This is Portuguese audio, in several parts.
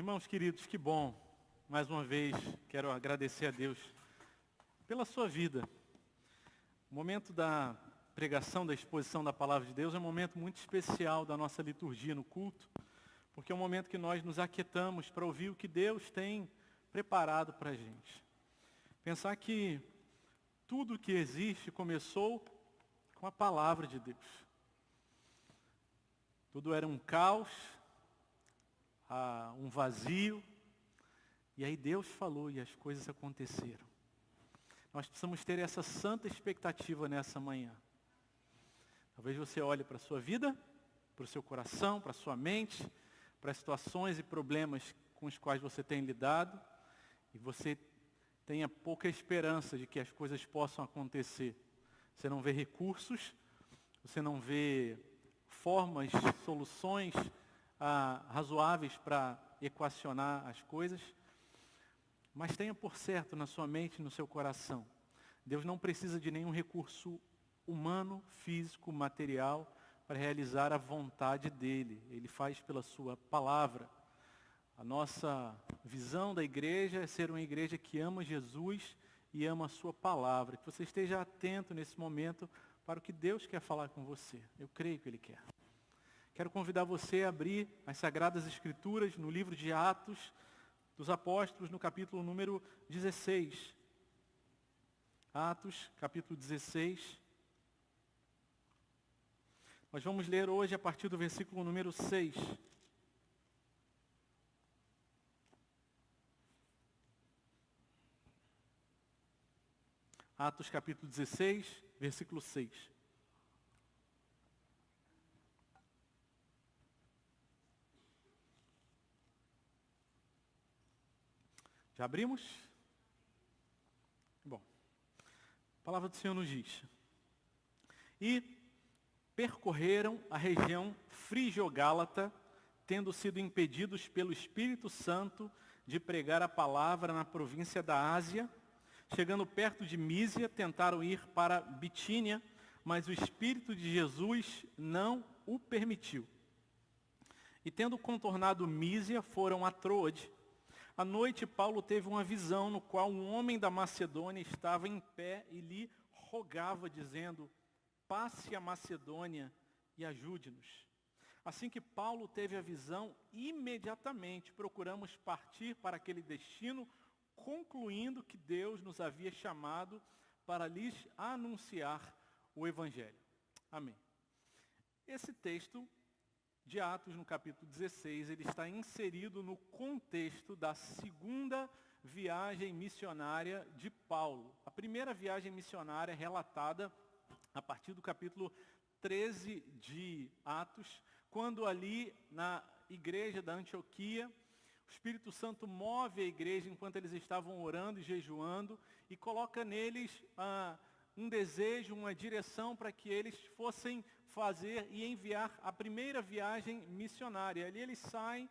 Irmãos queridos, que bom. Mais uma vez, quero agradecer a Deus pela sua vida. O momento da pregação, da exposição da Palavra de Deus é um momento muito especial da nossa liturgia no culto, porque é um momento que nós nos aquietamos para ouvir o que Deus tem preparado para a gente. Pensar que tudo que existe começou com a Palavra de Deus. Tudo era um caos, um vazio, e aí Deus falou e as coisas aconteceram. Nós precisamos ter essa santa expectativa nessa manhã. Talvez você olhe para a sua vida, para o seu coração, para a sua mente, para as situações e problemas com os quais você tem lidado, e você tenha pouca esperança de que as coisas possam acontecer. Você não vê recursos, você não vê formas, soluções razoáveis para equacionar as coisas, mas tenha por certo na sua mente e no seu coração, Deus não precisa de nenhum recurso humano, físico, material para realizar a vontade dEle. Ele faz pela sua palavra. A nossa visão da igreja é ser uma igreja que ama Jesus e ama a sua palavra. Que você esteja atento nesse momento para o que Deus quer falar com você. Eu creio que Ele quer. Quero convidar você a abrir as Sagradas Escrituras no livro de Atos dos Apóstolos, no capítulo número 16. Atos, capítulo 16. Nós vamos ler hoje a partir do versículo número 6. Atos, capítulo 16, versículo 6. Já abrimos? Bom, a palavra do Senhor nos diz: E percorreram a região frígio-gálata, tendo sido impedidos pelo Espírito Santo de pregar a palavra na província da Ásia. Chegando perto de Mísia, tentaram ir para Bitínia, mas o Espírito de Jesus não o permitiu. E tendo contornado Mísia, foram a Troade. À noite, Paulo teve uma visão no qual um homem da Macedônia estava em pé e lhe rogava, dizendo: passe a Macedônia e ajude-nos. Assim que Paulo teve a visão, imediatamente procuramos partir para aquele destino, concluindo que Deus nos havia chamado para lhes anunciar o Evangelho. Amém. Esse texto de Atos, no capítulo 16, ele está inserido no contexto da segunda viagem missionária de Paulo. A primeira viagem missionária é relatada a partir do capítulo 13 de Atos, quando ali na igreja da Antioquia, o Espírito Santo move a igreja enquanto eles estavam orando e jejuando e coloca neles um desejo, uma direção para que eles fossem fazer e enviar a primeira viagem missionária. Ali eles saem,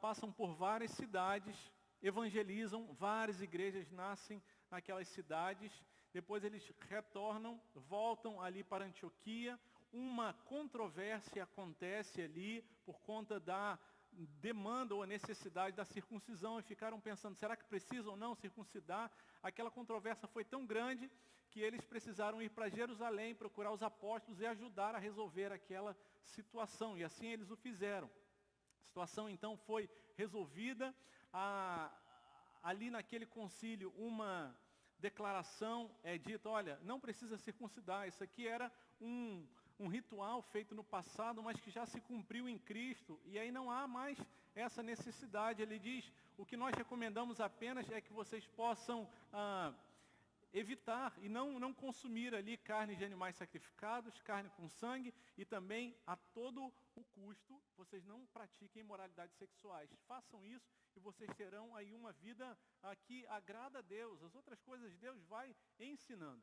passam por várias cidades, evangelizam, várias igrejas nascem naquelas cidades. Depois eles retornam, voltam ali para Antioquia. Uma controvérsia acontece ali por conta da demanda ou a necessidade da circuncisão, e ficaram pensando, será que precisam ou não circuncidar? Aquela controvérsia foi tão grande que eles precisaram ir para Jerusalém, procurar os apóstolos e ajudar a resolver aquela situação, e assim eles o fizeram. A situação então foi resolvida. Ali naquele concílio uma declaração é dita: olha, não precisa circuncidar, isso aqui era um ritual feito no passado, mas que já se cumpriu em Cristo, e aí não há mais essa necessidade. Ele diz: o que nós recomendamos apenas é que vocês possam evitar e não consumir ali carne de animais sacrificados, carne com sangue, e também a todo o custo vocês não pratiquem imoralidades sexuais. Façam isso e vocês terão aí uma vida que agrada a Deus. As outras coisas Deus vai ensinando.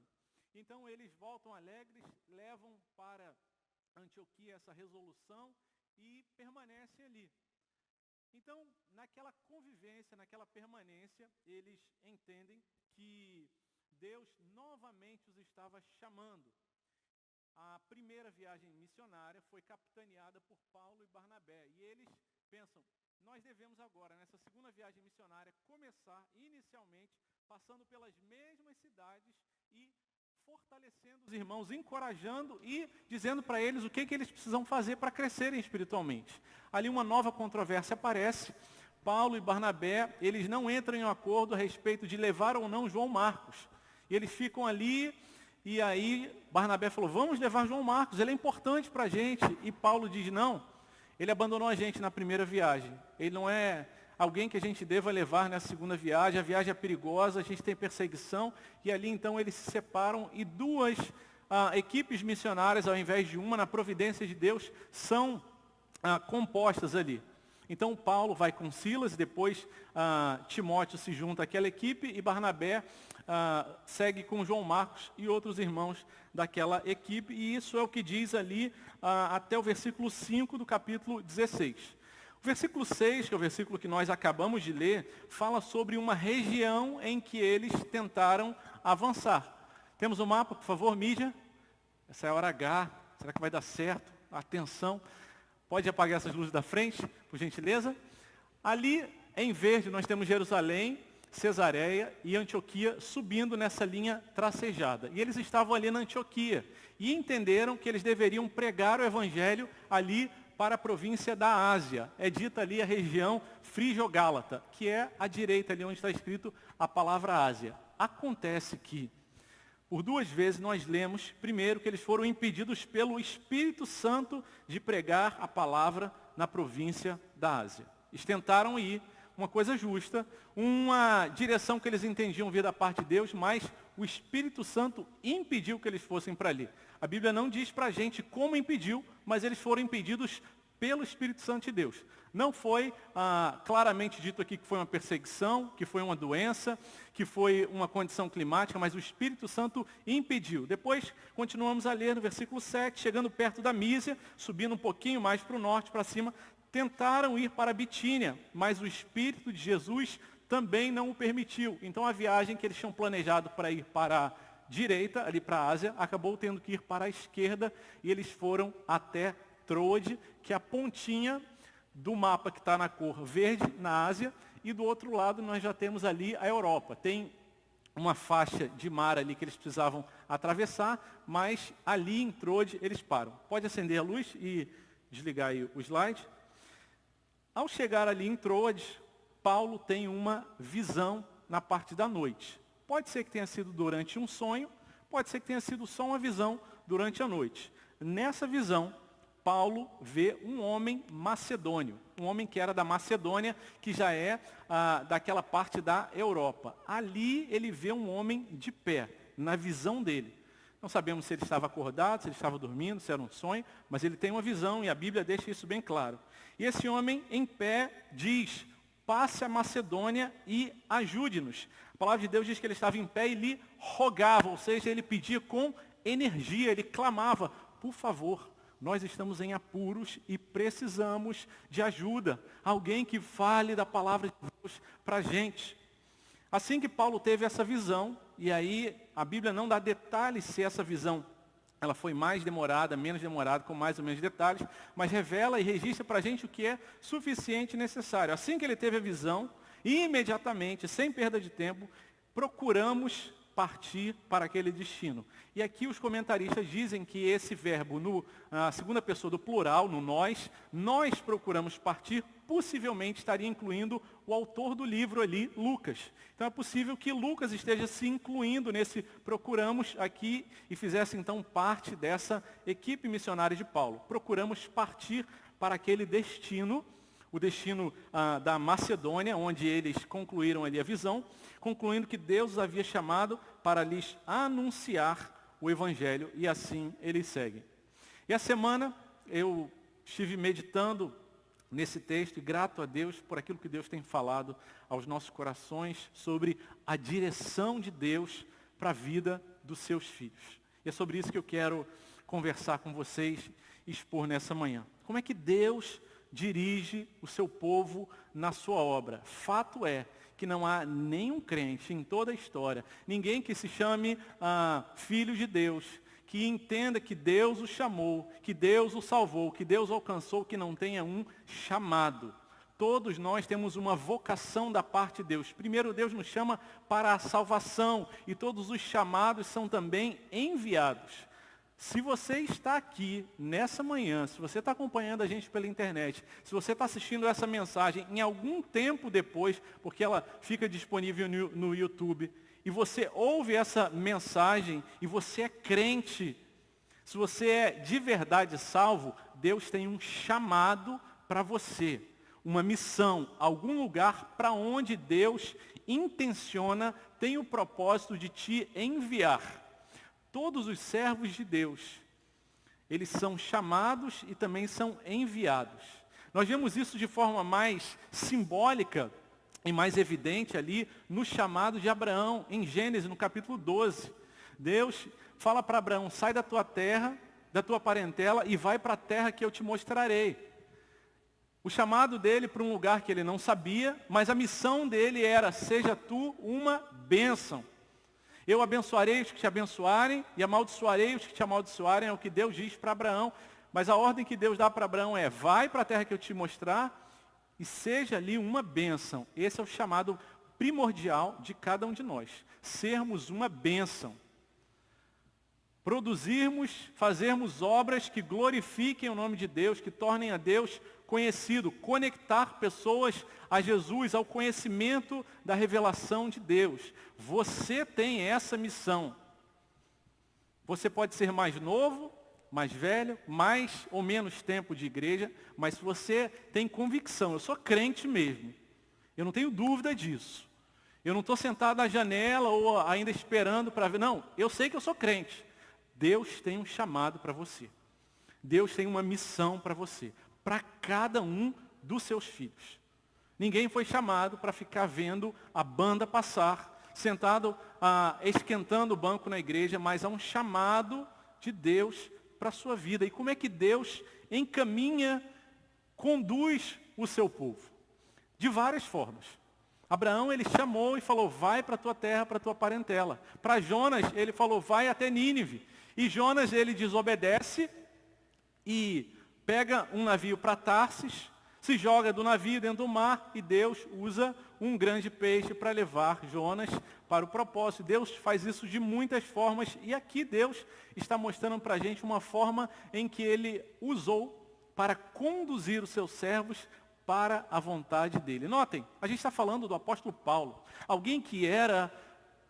Então eles voltam alegres, levam para Antioquia essa resolução e permanecem ali. Então, naquela convivência, naquela permanência, eles entendem que Deus novamente os estava chamando. A primeira viagem missionária foi capitaneada por Paulo e Barnabé. E eles pensam, nós devemos agora, missionária começar inicialmente passando pelas mesmas cidades e fortalecendo os irmãos, encorajando e dizendo para eles o que eles precisam fazer para crescerem espiritualmente. Ali uma nova controvérsia aparece. Paulo e Barnabé, eles não entram em um acordo a respeito de levar ou não João Marcos. E eles ficam ali, e aí Barnabé falou, vamos levar João Marcos, ele é importante para a gente. E Paulo diz, não, ele abandonou a gente na primeira viagem. Ele não é alguém que a gente deva levar nessa segunda viagem. A viagem é perigosa, a gente tem perseguição. E ali então eles se separam e duas equipes missionárias, ao invés de uma, na providência de Deus, são compostas ali. Então Paulo vai com Silas, depois Timóteo se junta àquela equipe e Barnabé segue com João Marcos e outros irmãos daquela equipe. E isso é o que diz ali até o versículo 5 do capítulo 16. O versículo 6, que é o versículo que nós acabamos de ler, fala sobre uma região em que eles tentaram avançar. Temos o mapa, por favor, mídia. Essa é a hora H. Será que vai dar certo? Atenção. Pode apagar essas luzes da frente, por gentileza. Ali, em verde, nós temos Jerusalém, Cesareia e Antioquia subindo nessa linha tracejada. E eles estavam ali na Antioquia e entenderam que eles deveriam pregar o evangelho ali para a província da Ásia. É dita ali a região Frígio-Gálata, que é à direita ali onde está escrito a palavra Ásia. Acontece que, por duas vezes nós lemos, primeiro, que eles foram impedidos pelo Espírito Santo de pregar a palavra na província da Ásia. Eles tentaram ir, uma coisa justa, uma direção que eles entendiam vir da parte de Deus, mas o Espírito Santo impediu que eles fossem para ali. A Bíblia não diz para a gente como impediu, mas eles foram impedidos pelo Espírito Santo de Deus. Não foi claramente dito aqui que foi uma perseguição, que foi uma doença, que foi uma condição climática, mas o Espírito Santo impediu. Depois, continuamos a ler no versículo 7, chegando perto da Mísia, subindo um pouquinho mais para o norte, para cima, tentaram ir para a Bitínia, mas o Espírito de Jesus também não o permitiu. Então a viagem que eles tinham planejado para ir para a direita, ali para a Ásia, acabou tendo que ir para a esquerda, e eles foram até Troade, que é a pontinha do mapa que está na cor verde, na Ásia, e do outro lado nós já temos ali a Europa. Tem uma faixa de mar ali que eles precisavam atravessar, mas ali em Troade eles param. Pode acender a luz e desligar aí o slide. Ao chegar ali em Troade, Paulo tem uma visão na parte da noite. Pode ser que tenha sido durante um sonho, pode ser que tenha sido só uma visão durante a noite. Nessa visão, Paulo vê um homem macedônio, um homem que era da Macedônia, que já é daquela parte da Europa. Ali ele vê um homem de pé, na visão dele. Não sabemos se ele estava acordado, se ele estava dormindo, se era um sonho, mas ele tem uma visão e a Bíblia deixa isso bem claro. E esse homem em pé diz, passe a Macedônia e ajude-nos. A palavra de Deus diz que ele estava em pé e lhe rogava, ou seja, ele pedia com energia, ele clamava, por favor, nós estamos em apuros e precisamos de ajuda. Alguém que fale da palavra de Deus para a gente. Assim que Paulo teve essa visão, e aí a Bíblia não dá detalhes se essa visão ela foi mais demorada, menos demorada, com mais ou menos detalhes, mas revela e registra para a gente o que é suficiente e necessário. Assim que ele teve a visão, imediatamente, sem perda de tempo, procuramos partir para aquele destino. E aqui os comentaristas dizem que esse verbo, na segunda pessoa do plural, no nós procuramos partir, possivelmente estaria incluindo o autor do livro ali, Lucas. Então é possível que Lucas esteja se incluindo nesse procuramos aqui e fizesse então parte dessa equipe missionária de Paulo. Procuramos partir para aquele destino, o destino da Macedônia, onde eles concluíram ali a visão, concluindo que Deus os havia chamado para lhes anunciar o Evangelho, e assim eles seguem. E a semana eu estive meditando nesse texto e grato a Deus por aquilo que Deus tem falado aos nossos corações sobre a direção de Deus para a vida dos seus filhos. E é sobre isso que eu quero conversar com vocês e expor nessa manhã. Como é que Deus dirige o seu povo na sua obra? Fato é que não há nenhum crente em toda a história, ninguém que se chame filho de Deus, que entenda que Deus o chamou, que Deus o salvou, que Deus o alcançou, que não tenha um chamado. todos nós temos uma vocação da parte de Deus. Primeiro, Deus nos chama para a salvação, e todos os chamados são também enviados. Se você está aqui nessa manhã, se você está acompanhando a gente pela internet, se você está assistindo essa mensagem em algum tempo depois, porque ela fica disponível no YouTube, e você ouve essa mensagem e você é crente, se você é de verdade salvo, Deus tem um chamado para você, uma missão, algum lugar para onde Deus intenciona, tem o propósito de te enviar. Todos os servos de Deus, eles são chamados e também são enviados. Nós vemos isso de forma mais simbólica e mais evidente ali no chamado de Abraão, em Gênesis, no capítulo 12. Deus fala para Abraão, sai da tua terra, da tua parentela e vai para a terra que eu te mostrarei. O chamado dele para um lugar que ele não sabia, mas a missão dele era, seja tu uma bênção. Eu abençoarei os que te abençoarem e amaldiçoarei os que te amaldiçoarem, é o que Deus diz para Abraão. Mas a ordem que Deus dá para Abraão é, vai para a terra que eu te mostrar e seja ali uma bênção. Esse é o chamado primordial de cada um de nós, sermos uma bênção. Produzirmos, fazermos obras que glorifiquem o nome de Deus, que tornem a Deus conhecido, conectar pessoas a Jesus, ao conhecimento da revelação de Deus. Você tem essa missão. Você pode ser mais novo, mais velho, mais ou menos tempo de igreja, mas se você tem convicção, eu sou crente mesmo, eu não tenho dúvida disso. Eu não estou sentado na janela ou ainda esperando para ver, não, eu sei que eu sou crente. Deus tem um chamado para você. Deus tem uma missão para você, para cada um dos seus filhos. Ninguém foi chamado para ficar vendo a banda passar, sentado esquentando o banco na igreja, mas há um chamado de Deus para a sua vida. E como é que Deus encaminha, conduz o seu povo? De várias formas. Abraão, ele chamou e falou, vai para a tua terra, para a tua parentela. Para Jonas, ele falou, vai até Nínive. E Jonas, ele desobedece e pega um navio para Tarsis, se joga do navio dentro do mar e Deus usa um grande peixe para levar Jonas para o propósito. Deus faz isso de muitas formas e aqui Deus está mostrando para a gente uma forma em que ele usou para conduzir os seus servos para a vontade dele. Notem, a gente está falando do apóstolo Paulo, alguém que era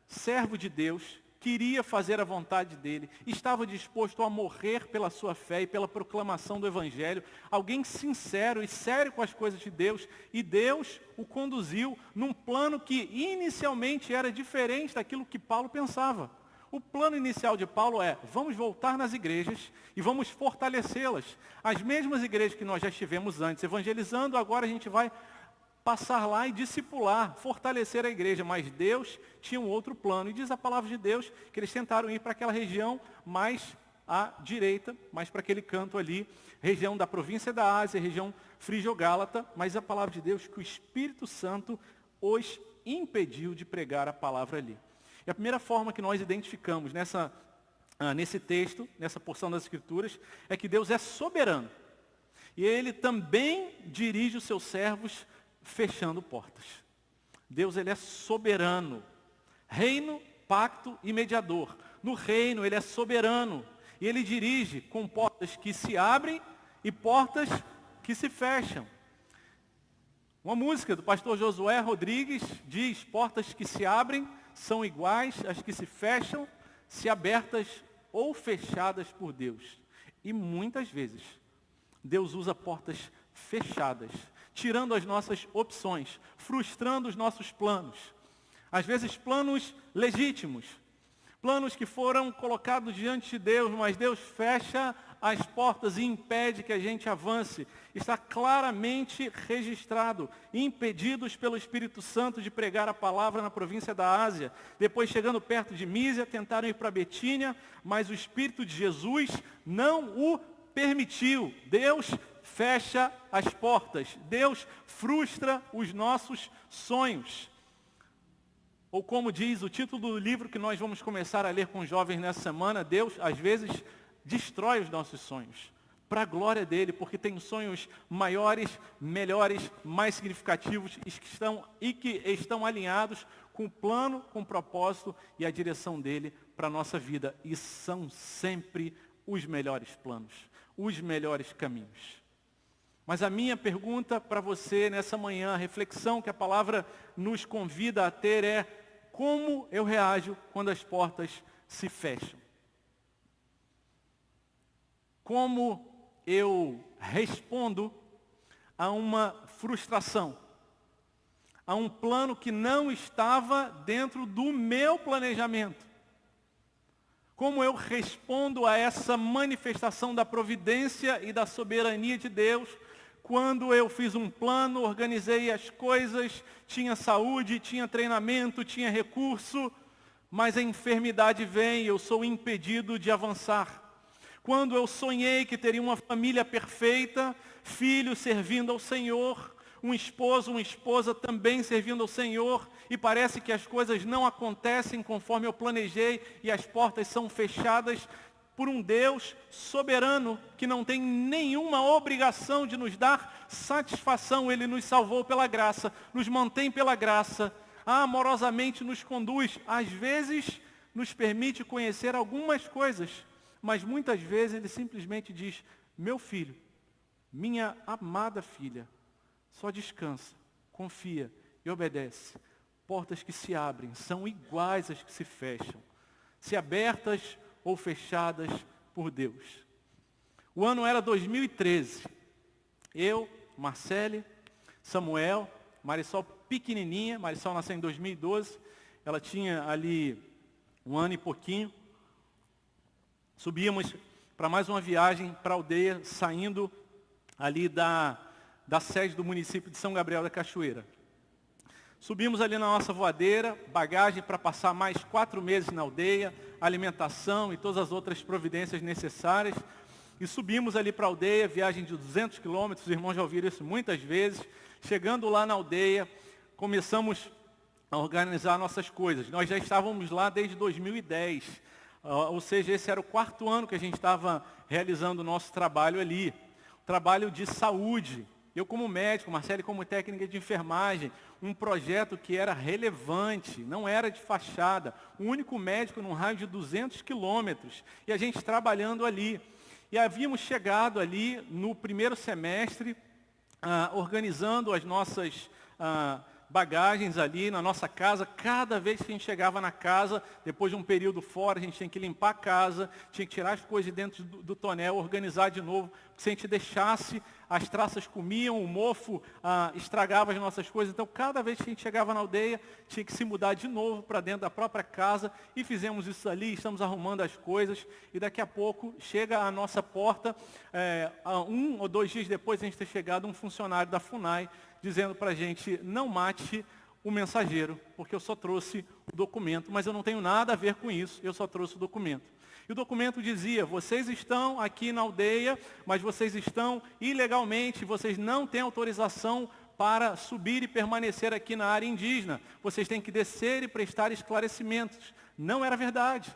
servo de Deus, queria fazer a vontade dele, estava disposto a morrer pela sua fé e pela proclamação do Evangelho, alguém sincero e sério com as coisas de Deus, e Deus o conduziu num plano que inicialmente era diferente daquilo que Paulo pensava. O plano inicial de Paulo é, vamos voltar nas igrejas e vamos fortalecê-las. As mesmas igrejas que nós já estivemos antes evangelizando, agora a gente vai passar lá e discipular, fortalecer a igreja, mas Deus tinha um outro plano, e diz a palavra de Deus que eles tentaram ir para aquela região mais à direita, mais para aquele canto ali, região da província da Ásia, região frígio-gálata, mas a palavra de Deus que o Espírito Santo os impediu de pregar a palavra ali. E a primeira forma que nós identificamos nesse texto, nessa porção das Escrituras, é que Deus é soberano, e Ele também dirige os seus servos fechando portas. Deus, ele é soberano. Reino, pacto e mediador. No reino, ele é soberano. E ele dirige com portas que se abrem e portas que se fecham. Uma música do pastor Josué Rodrigues diz, portas que se abrem são iguais às que se fecham, se abertas ou fechadas por Deus. E muitas vezes, Deus usa portas fechadas, tirando as nossas opções, frustrando os nossos planos. Às vezes planos legítimos, planos que foram colocados diante de Deus, mas Deus fecha as portas e impede que a gente avance. Está claramente registrado, impedidos pelo Espírito Santo de pregar a palavra na província da Ásia. Depois, chegando perto de Mísia, tentaram ir para Betínia, mas o Espírito de Jesus não o permitiu. Deus fecha as portas. Deus frustra os nossos sonhos. Ou como diz o título do livro que nós vamos começar a ler com os jovens nessa semana, Deus, às vezes, destrói os nossos sonhos. para a glória dele, porque tem sonhos maiores, melhores, mais significativos e que estão alinhados com o plano, com o propósito e a direção dele para a nossa vida. E são sempre os melhores planos, os melhores caminhos. Mas a minha pergunta para você nessa manhã, a reflexão que a palavra nos convida a ter é: como eu reajo quando as portas se fecham? Como eu respondo a uma frustração, a um plano que não estava dentro do meu planejamento? Como eu respondo a essa manifestação da providência e da soberania de Deus, quando eu fiz um plano, organizei as coisas, tinha saúde, tinha treinamento, tinha recurso, mas a enfermidade vem e eu sou impedido de avançar? Quando eu sonhei que teria uma família perfeita, filhos servindo ao Senhor, um esposo, uma esposa também servindo ao Senhor, e parece que as coisas não acontecem conforme eu planejei e as portas são fechadas por um Deus soberano que não tem nenhuma obrigação de nos dar satisfação. Ele nos salvou pela graça, nos mantém pela graça, amorosamente nos conduz, às vezes nos permite conhecer algumas coisas, mas muitas vezes ele simplesmente diz: meu filho, minha amada filha, só descansa, confia e obedece. Portas que se abrem são iguais às que se fecham, se abertas ou fechadas por Deus. O ano era 2013. Eu, Marcele, Samuel, Marisol pequenininha, Marisol nasceu em 2012, ela tinha ali 1 ano e pouquinho. Subíamos para mais uma viagem para a aldeia, saindo ali da sede do município de São Gabriel da Cachoeira. Subimos ali na nossa voadeira, bagagem para passar mais 4 meses na aldeia, alimentação e todas as outras providências necessárias. E subimos ali para a aldeia, viagem de 200 quilômetros, os irmãos já ouviram isso muitas vezes. Chegando lá na aldeia, começamos a organizar nossas coisas. Nós já estávamos lá desde 2010, ou seja, esse era o 4º ano que a gente estava realizando o nosso trabalho ali. Trabalho de saúde. Eu como médico, Marcele como técnica de enfermagem, um projeto que era relevante, não era de fachada, o único médico num raio de 200 quilômetros, e a gente trabalhando ali. E havíamos chegado ali no primeiro semestre, organizando as nossas bagagens ali na nossa casa. Cada vez que a gente chegava na casa, depois de um período fora, a gente tinha que limpar a casa, tinha que tirar as coisas de dentro do tonel, organizar de novo, porque se a gente deixasse, as traças comiam, o mofo estragava as nossas coisas. Então, cada vez que a gente chegava na aldeia, tinha que se mudar de novo para dentro da própria casa, e fizemos isso ali, estamos arrumando as coisas, e daqui a pouco chega à nossa porta, 1 ou 2 dias depois de a gente ter chegado, um funcionário da FUNAI, dizendo para a gente: não mate o mensageiro, porque eu só trouxe o documento, mas eu não tenho nada a ver com isso, eu só trouxe o documento. E o documento dizia: vocês estão aqui na aldeia, mas vocês estão ilegalmente, vocês não têm autorização para subir e permanecer aqui na área indígena, vocês têm que descer e prestar esclarecimentos. Não era verdade.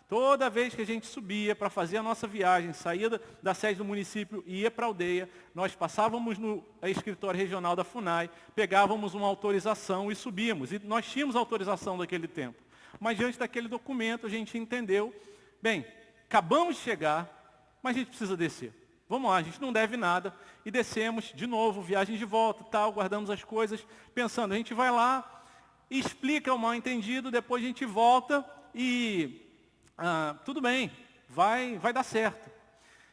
Toda vez que a gente subia para fazer a nossa viagem, saía da sede do município e ia para a aldeia, nós passávamos no escritório regional da FUNAI, pegávamos uma autorização e subíamos. E nós tínhamos autorização daquele tempo. Mas diante daquele documento a gente entendeu: bem, acabamos de chegar, mas a gente precisa descer. Vamos lá, a gente não deve nada. E descemos de novo, viagem de volta, tal, guardamos as coisas, pensando, a gente vai lá, explica o mal entendido, depois a gente volta e... tudo bem, vai dar certo.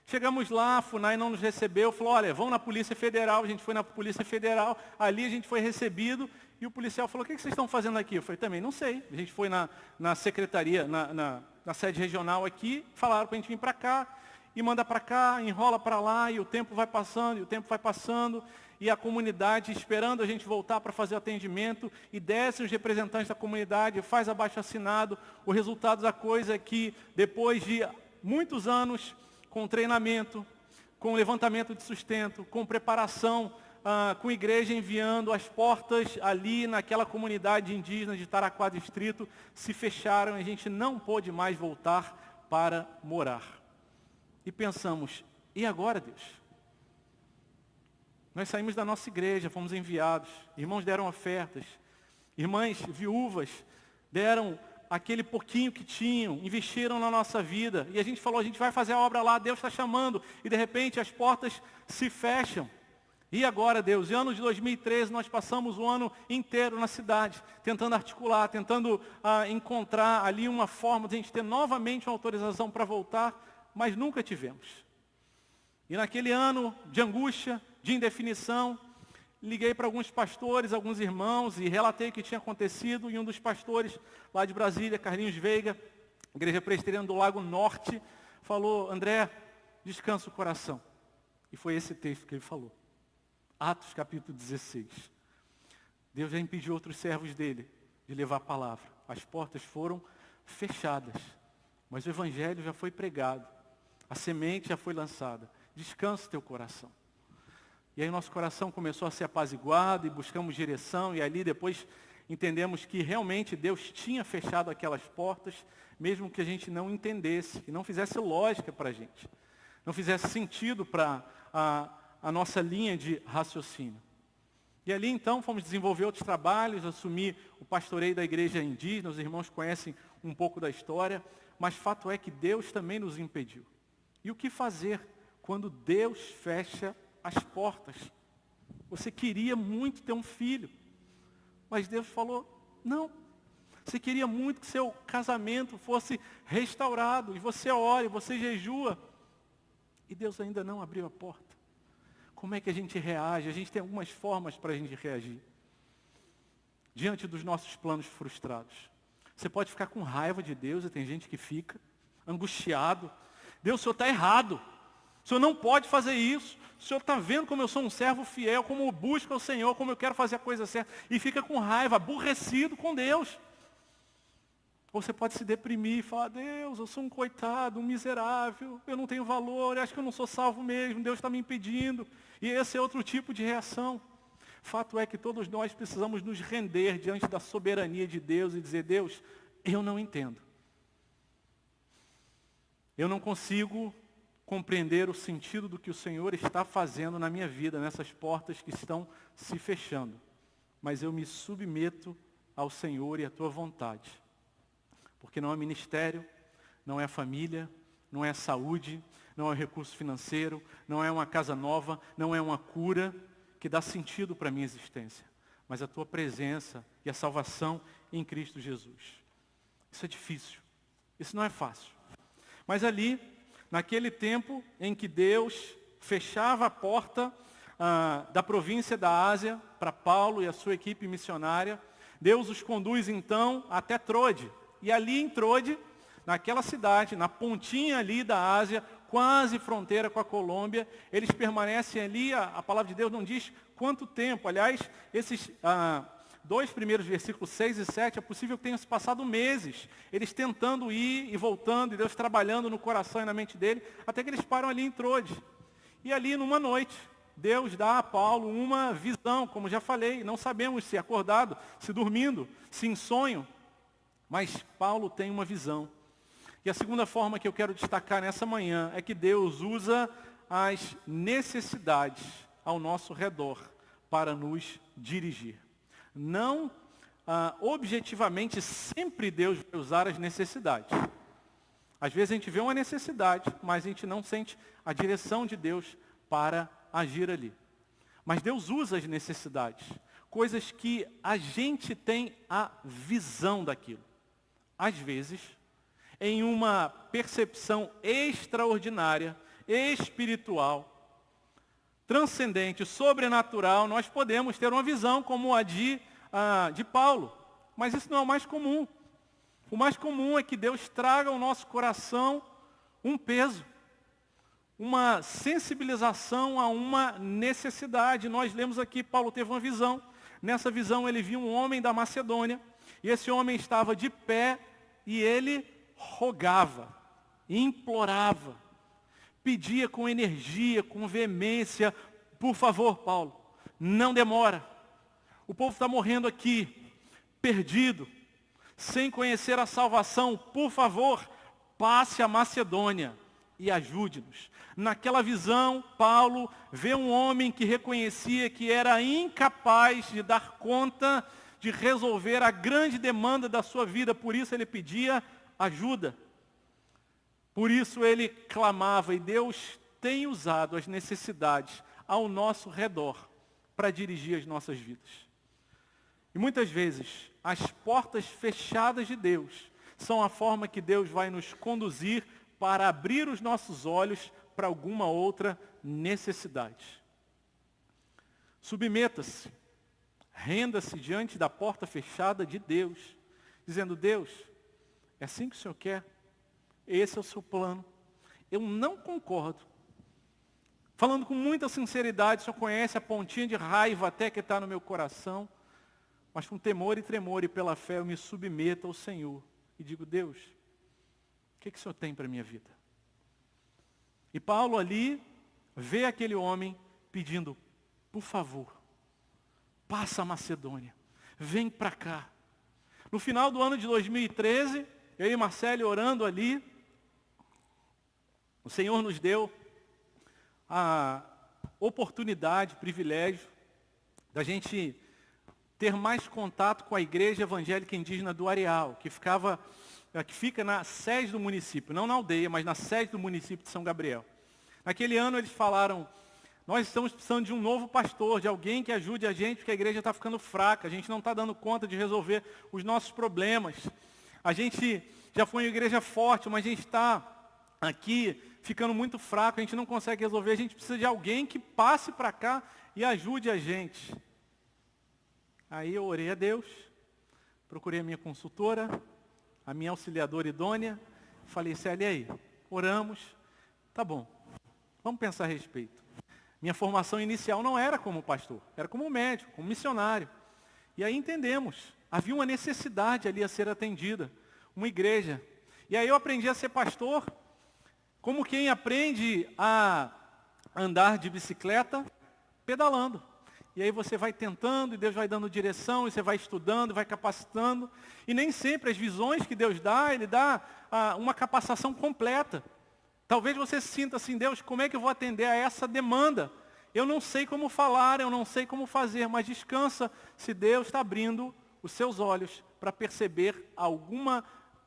Chegamos lá, a FUNAI não nos recebeu, falou: olha, vão na Polícia Federal. A gente foi na Polícia Federal, ali a gente foi recebido, e o policial falou: o que vocês estão fazendo aqui? Eu falei: também não sei. A gente foi na secretaria, na sede regional aqui, falaram para a gente vir para cá, e manda para cá, enrola para lá, e o tempo vai passando, e a comunidade esperando a gente voltar para fazer o atendimento, e descem os representantes da comunidade, faz abaixo-assinado. O resultado da coisa é que, depois de muitos anos, com treinamento, com levantamento de sustento, com preparação, com igreja enviando, as portas ali naquela comunidade indígena de Taraquá Distrito se fecharam, e a gente não pôde mais voltar para morar. E pensamos: E agora, Deus? Nós saímos da nossa igreja, fomos enviados, irmãos deram ofertas, irmãs viúvas deram aquele pouquinho que tinham, investiram na nossa vida, e a gente falou, a gente vai fazer a obra lá, Deus está chamando, e de repente as portas se fecham. E agora, Deus, em ano de 2013, nós passamos o ano inteiro na cidade, tentando articular, tentando encontrar ali uma forma de a gente ter novamente uma autorização para voltar, mas nunca tivemos. E naquele ano de angústia, de indefinição, liguei para alguns pastores, alguns irmãos, e relatei o que tinha acontecido, e um dos pastores lá de Brasília, Carlinhos Veiga, Igreja Presbiteriana do Lago Norte, falou, André, descansa o coração. E foi esse texto que ele falou. Atos capítulo 16. Deus já impediu outros servos dele de levar a palavra. As portas foram fechadas, mas o evangelho já foi pregado. A semente já foi lançada. Descansa o teu coração. E aí nosso coração começou a ser apaziguado e buscamos direção. E ali depois entendemos que realmente Deus tinha fechado aquelas portas, mesmo que a gente não entendesse, e não fizesse lógica para a gente. Não fizesse sentido para a nossa linha de raciocínio. E ali então fomos desenvolver outros trabalhos, assumir o pastoreio da igreja indígena, os irmãos conhecem um pouco da história, mas fato é que Deus também nos impediu. E o que fazer quando Deus fecha as portas? Você queria muito ter um filho, mas Deus falou, não. Você queria muito que seu casamento fosse restaurado, e você ora, e você jejua, e Deus ainda não abriu a porta. Como é que a gente reage? A gente tem algumas formas para a gente reagir diante dos nossos planos frustrados. Você pode ficar com raiva de Deus, e tem gente que fica angustiado. Deus, o Senhor está errado. O Senhor não pode fazer isso. O Senhor está vendo como eu sou um servo fiel, como eu busco ao Senhor, como eu quero fazer a coisa certa. E fica com raiva, aborrecido com Deus. Ou você pode se deprimir e falar, Deus, eu sou um coitado, um miserável, eu não tenho valor, eu acho que eu não sou salvo mesmo, Deus está me impedindo. E esse é outro tipo de reação. Fato é que todos nós precisamos nos render diante da soberania de Deus e dizer, Deus, eu não entendo. Eu não consigo compreender o sentido do que o Senhor está fazendo na minha vida, nessas portas que estão se fechando. Mas eu me submeto ao Senhor e à tua vontade. Porque não é ministério, não é família, não é saúde, não é recurso financeiro, não é uma casa nova, não é uma cura que dá sentido para a minha existência. Mas a tua presença e a salvação em Cristo Jesus. Isso é difícil, isso não é fácil. Mas ali, naquele tempo em que Deus fechava a porta da província da Ásia para Paulo e a sua equipe missionária, Deus os conduz então até Trode. E ali em Trode, naquela cidade, na pontinha ali da Ásia, quase fronteira com a Colômbia, eles permanecem ali, a palavra de Deus não diz quanto tempo. Aliás, esses dois primeiros versículos, 6 e 7, é possível que tenham se passado meses, eles tentando ir e voltando, e Deus trabalhando no coração e na mente dele, até que eles param ali em Trode. E ali numa noite, Deus dá a Paulo uma visão, como já falei, não sabemos se acordado, se dormindo, se em sonho, mas Paulo tem uma visão. E a segunda forma que eu quero destacar nessa manhã é que Deus usa as necessidades ao nosso redor para nos dirigir. Não objetivamente sempre Deus vai usar as necessidades. Às vezes a gente vê uma necessidade, mas a gente não sente a direção de Deus para agir ali. Mas Deus usa as necessidades, coisas que a gente tem a visão daquilo. Às vezes, em uma percepção extraordinária, espiritual, transcendente, sobrenatural, nós podemos ter uma visão como a de Paulo. Mas isso não é o mais comum. O mais comum é que Deus traga ao nosso coração um peso, uma sensibilização a uma necessidade. Nós lemos aqui, Paulo teve uma visão. Nessa visão ele viu um homem da Macedônia, e esse homem estava de pé, e ele rogava, implorava, pedia com energia, com veemência, por favor, Paulo, não demora. O povo está morrendo aqui, perdido, sem conhecer a salvação, por favor, passe a Macedônia, e ajude-nos. Naquela visão, Paulo vê um homem que reconhecia que era incapaz de dar conta de resolver a grande demanda da sua vida, por isso ele pedia ajuda. Por isso ele clamava, e Deus tem usado as necessidades ao nosso redor para dirigir as nossas vidas. E muitas vezes, as portas fechadas de Deus são a forma que Deus vai nos conduzir para abrir os nossos olhos para alguma outra necessidade. Submeta-se, renda-se diante da porta fechada de Deus, dizendo, Deus, é assim que o Senhor quer? Esse é o seu plano. Eu não concordo. Falando com muita sinceridade, o Senhor conhece a pontinha de raiva até que está no meu coração, mas com temor e tremor e pela fé eu me submeto ao Senhor e digo, Deus, o que o Senhor tem para a minha vida? E Paulo ali vê aquele homem pedindo, por favor, passa a Macedônia, vem para cá. No final do ano de 2013, eu e Marcelo orando ali, o Senhor nos deu a oportunidade, privilégio, da gente ter mais contato com a Igreja Evangélica Indígena do Areal, que fica na sede do município, não na aldeia, mas na sede do município de São Gabriel. Naquele ano eles falaram, nós estamos precisando de um novo pastor, de alguém que ajude a gente, porque a igreja está ficando fraca, a gente não está dando conta de resolver os nossos problemas. A gente já foi uma igreja forte, mas a gente está aqui ficando muito fraco, a gente não consegue resolver, a gente precisa de alguém que passe para cá e ajude a gente. Aí eu orei a Deus, procurei a minha consultora, a minha auxiliadora idônea, falei, Célia, e aí? Oramos, tá bom, vamos pensar a respeito. Minha formação inicial não era como pastor, era como médico, como missionário. E aí entendemos, havia uma necessidade ali a ser atendida, uma igreja. E aí eu aprendi a ser pastor, como quem aprende a andar de bicicleta, pedalando. E aí você vai tentando, e Deus vai dando direção, e você vai estudando, vai capacitando. E nem sempre as visões que Deus dá, Ele dá uma capacitação completa. Talvez você se sinta assim, Deus, como é que eu vou atender a essa demanda? Eu não sei como falar, eu não sei como fazer, mas descansa se Deus está abrindo os seus olhos para perceber alguma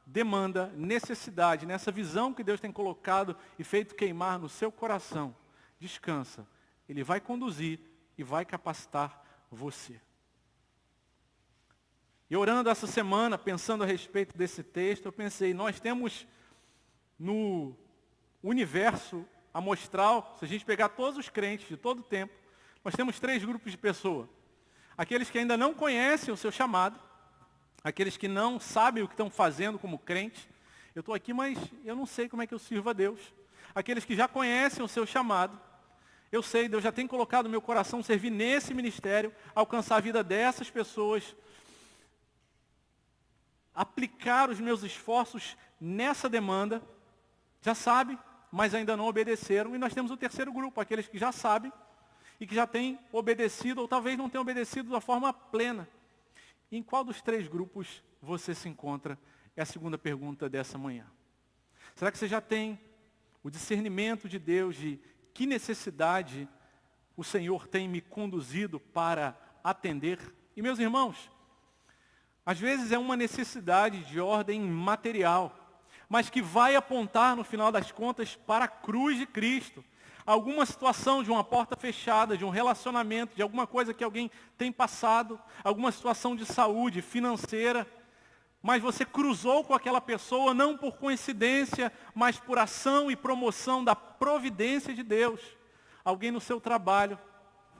demanda, necessidade, nessa visão que Deus tem colocado e feito queimar no seu coração. Descansa. Ele vai conduzir e vai capacitar você. E orando essa semana, pensando a respeito desse texto, eu pensei, nós temos no universo amostral, se a gente pegar todos os crentes de todo o tempo, nós temos 3 grupos de pessoas. Aqueles que ainda não conhecem o seu chamado, aqueles que não sabem o que estão fazendo como crente. Eu estou aqui, mas eu não sei como é que eu sirvo a Deus. Aqueles que já conhecem o seu chamado. Eu sei, Deus já tem colocado no meu coração servir nesse ministério, alcançar a vida dessas pessoas, aplicar os meus esforços nessa demanda. Já sabe, mas ainda não obedeceram. E nós temos o terceiro grupo, aqueles que já sabem e que já têm obedecido, ou talvez não tenham obedecido da forma plena. Em qual dos 3 grupos você se encontra? É a segunda pergunta dessa manhã. Será que você já tem o discernimento de Deus de que necessidade o Senhor tem me conduzido para atender? E meus irmãos, às vezes é uma necessidade de ordem material, mas que vai apontar no final das contas para a cruz de Cristo. Alguma situação de uma porta fechada, de um relacionamento, de alguma coisa que alguém tem passado, alguma situação de saúde, financeira, mas você cruzou com aquela pessoa não por coincidência, mas por ação e promoção da providência de Deus. Alguém no seu trabalho